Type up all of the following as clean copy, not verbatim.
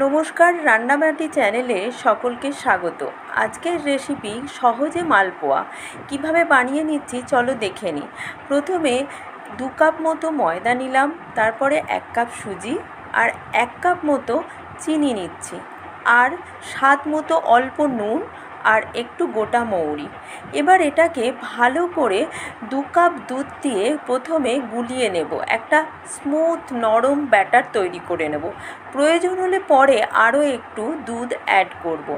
নমস্কার, রান্নাবাটি চ্যানেলে সকলকে স্বাগত। আজকের রেসিপি সহজে মালপোয়া কিভাবে বানিয়ে নিচ্ছি চলো দেখে নিই। প্রথমে 2 কাপ মতো ময়দা নিলাম, তারপরে 1 কাপ সুজি আর 1 কাপ মতো চিনি নিচ্ছি, আর স্বাদ মতো অল্প নুন আর একটু গোটা মৌরি। এবার এটাকে ভালো করে 2 কাপ দুধ দিয়ে প্রথমে গুলিয়ে নেব, একটা স্মুথ নরম ব্যাটার তৈরি করে নেব। প্রয়োজন হলে পরে আরও একটু দুধ অ্যাড করব।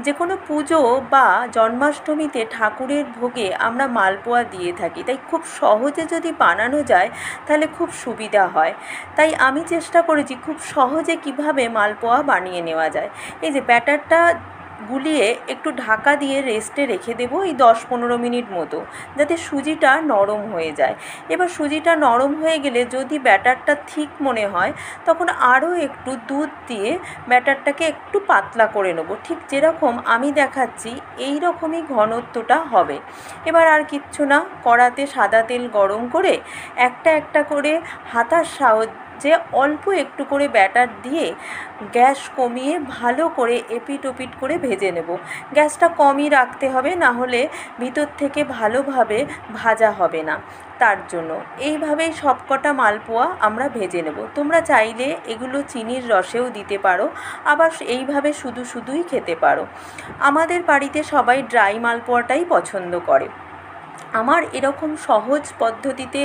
যে কোনো পুজো বা জন্মাষ্টমীতে ঠাকুরের ভোগে আমরা মালপোয়া দিয়ে থাকি, তাই খুব সহজে যদি বানানো যায় তাহলে খুব সুবিধা হয়। তাই আমি চেষ্টা করেছি খুব সহজে কিভাবে মালপোয়া বানিয়ে নেওয়া যায়। এই যে ব্যাটারটা গুলিয়ে একটু ঢাকা দিয়ে রেস্টে রেখে দেবো এই 10-15 মিনিট মতো, যাতে সুজিটা নরম হয়ে যায়। এবার সুজিটা নরম হয়ে গেলে যদি ব্যাটারটা ঠিক মনে হয় তখন আরও একটু দুধ দিয়ে ব্যাটারটাকে একটু পাতলা করে নেব, ঠিক যেরকম আমি দেখাচ্ছি এই রকমই ঘনত্বটা হবে। এবার আর কিচ্ছু না, কড়াতে সাদা তেল গরম করে একটা একটা করে হাতার সাহায্যে অল্প একটু করে ব্যাটার দিয়ে গ্যাস কমিয়ে ভালো করে এপিট ওপিট করে ভেজে নেব। গ্যাসটা কমই রাখতে হবে, না হলে ভিতর থেকে ভালোভাবে ভাজা হবে না। তার জন্য এইভাবেই সবকটা মালপোয়া আমরা ভেজে নেব। তোমরা চাইলে এগুলো চিনির রসেও দিতে পারো, আবার এইভাবে শুধু শুধুই খেতে পারো। আমাদের বাড়িতে সবাই ড্রাই মালপোয়াটাই পছন্দ করে। আমার এরকম সহজ পদ্ধতিতে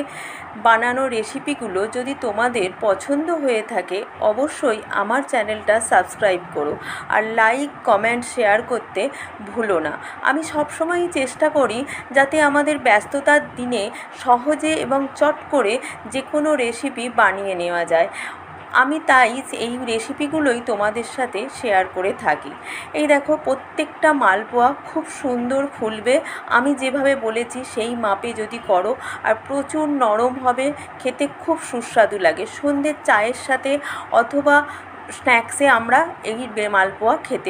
বানানো রেসিপিগুলো যদি তোমাদের পছন্দ হয়ে থাকে অবশ্যই আমার চ্যানেলটা সাবস্ক্রাইব করো, আর লাইক কমেন্ট শেয়ার করতে ভুলো না। আমি সবসময়ই চেষ্টা করি যাতে আমাদের ব্যস্ততার দিনে সহজে এবং চট করে যে কোনো রেসিপি বানিয়ে নেওয়া যায়। আমি তাই এই রেসিপিগুলোই তোমাদের সাথে শেয়ার করে থাকি। এই দেখো, প্রত্যেকটা মালপোয়া খুব সুন্দর ফুলবে। আমি যেভাবে বলেছি সেই মাপে যদি করো, আর প্রচুর নরম হবে, খেতে খুব সুস্বাদু লাগে। সন্ধ্যের চায়ের সাথে অথবা স্ন্যাক্সে আমরা এই মালপোয়া খেতে